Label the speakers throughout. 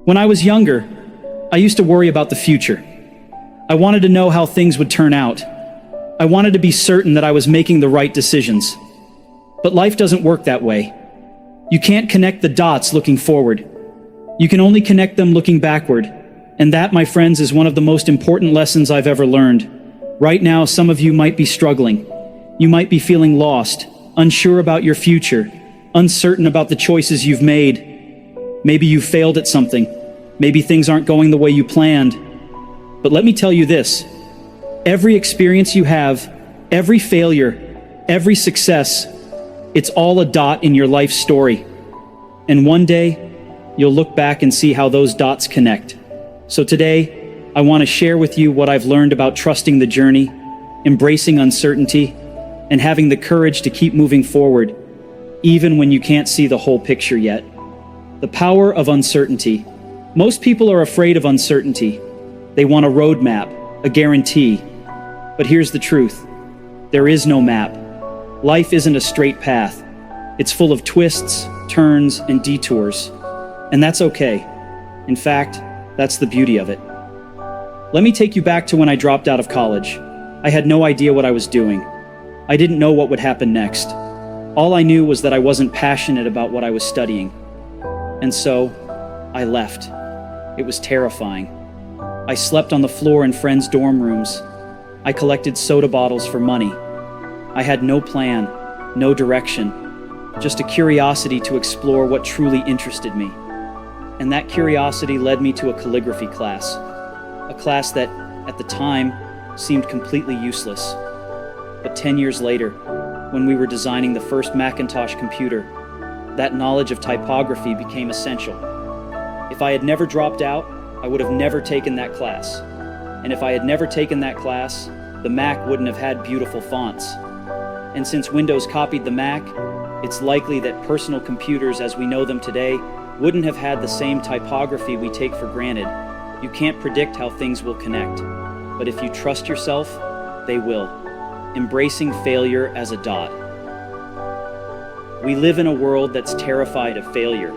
Speaker 1: When I was younger, I used to worry about the future. I wanted to know how things would turn out. I wanted to be certain that I was making the right decisions. But life doesn't work that way. You can't connect the dots looking forward. You can only connect them looking backward. And that, my friends, is one of the most important lessons I've ever learned. Right now, some of you might be struggling. You might be feeling lost, unsure about your future, uncertain about the choices you've made. Maybe you failed at something. Maybe things aren't going the way you planned. But let me tell you this. Every experience you have, every failure, every success, it's all a dot in your life story. And one day, you'll look back and see how those dots connect. So today, I want to share with you what I've learned about trusting the journey, embracing uncertainty, and having the courage to keep moving forward, even when you can't see the whole picture yet. The power of uncertainty. Most people are afraid of uncertainty. They want a roadmap, a guarantee. But here's the truth. There is no map. Life isn't a straight path. It's full of twists, turns, and detours. And that's okay. In fact, that's the beauty of it. Let me take you back to when I dropped out of college. I had no idea what I was doing. I didn't know what would happen next. All I knew was that I wasn't passionate about what I was studying. And so, I left. It was terrifying. I slept on the floor in friends' dorm rooms. I collected soda bottles for money. I had no plan, no direction, just a curiosity to explore what truly interested me. And that curiosity led me to a calligraphy class, a class that, at the time, seemed completely useless. But 10 years later, when we were designing the first Macintosh computer, that knowledge of typography became essential. If I had never dropped out, I would have never taken that class. And if I had never taken that class, the Mac wouldn't have had beautiful fonts. And since Windows copied the Mac, it's likely that personal computers as we know them today wouldn't have had the same typography we take for granted. You can't predict how things will connect. But if you trust yourself, they will. Embracing failure as a dot. We live in a world that's terrified of failure.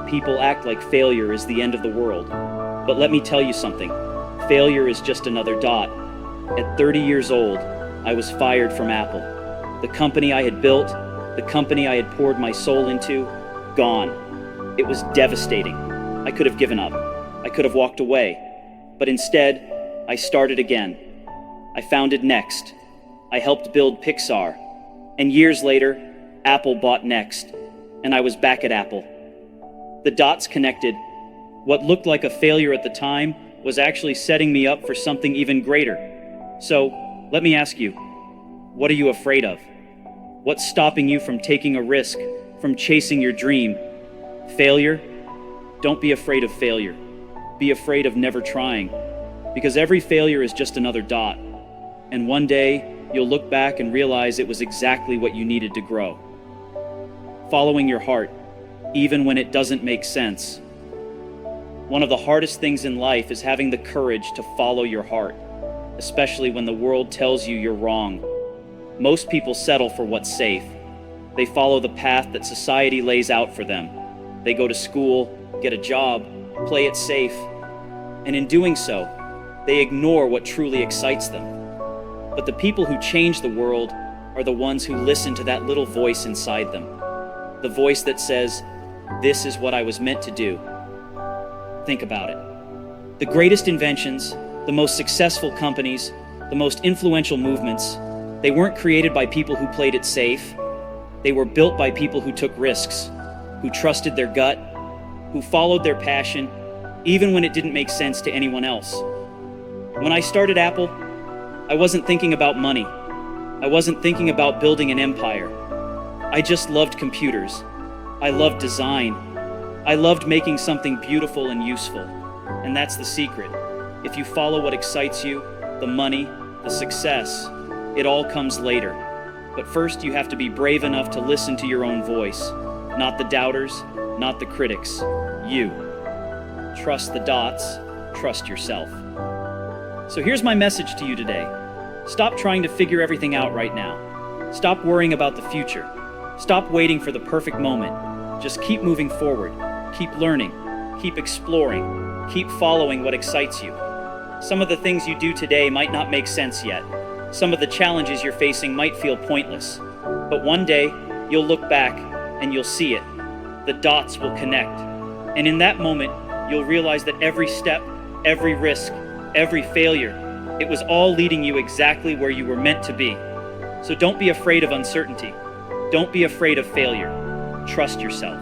Speaker 1: People act like failure is the end of the world. But let me tell you something. Failure is just another dot. At 30 years old, I was fired from Apple. The company I had built, the company I had poured my soul into, gone. It was devastating. I could have given up. I could have walked away. But instead, I started again. I founded Next. I helped build Pixar. And years later, Apple bought Next. And I was back at Apple. The dots connected. What looked like a failure at the time was actually setting me up for something even greater. So, let me ask you, what are you afraid of? What's stopping you from taking a risk, from chasing your dream? Failure? Don't be afraid of failure. Be afraid of never trying. Because every failure is just another dot. And one day, you'll look back and realize it was exactly what you needed to grow. Following your heart, even when it doesn't make sense. One of the hardest things in life is having the courage to follow your heart, especially when the world tells you you're wrong. Most people settle for what's safe. They follow the path that society lays out for them. They go to school, get a job, play it safe, and in doing so, they ignore what truly excites them. But the people who change the world are the ones who listen to that little voice inside them. The voice that says, "This is what I was meant to do." Think about it. The greatest inventions, the most successful companies, the most influential movements, they weren't created by people who played it safe. They were built by people who took risks, who trusted their gut, who followed their passion, even when it didn't make sense to anyone else. When I started Apple, I wasn't thinking about money. I wasn't thinking about building an empire. I just loved computers. I loved design. I loved making something beautiful and useful. And that's the secret. If you follow what excites you, the money, the success, it all comes later. But first you have to be brave enough to listen to your own voice. Not the doubters, not the critics. You. Trust the dots, trust yourself. So here's my message to you today. Stop trying to figure everything out right now. Stop worrying about the future. Stop waiting for the perfect moment. Just keep moving forward. Keep learning. Keep exploring. Keep following what excites you. Some of the things you do today might not make sense yet. Some of the challenges you're facing might feel pointless. But one day, you'll look back and you'll see it. The dots will connect. And in that moment, you'll realize that every step, every risk, every failure, it was all leading you exactly where you were meant to be. So don't be afraid of uncertainty. Don't be afraid of failure. Trust yourself.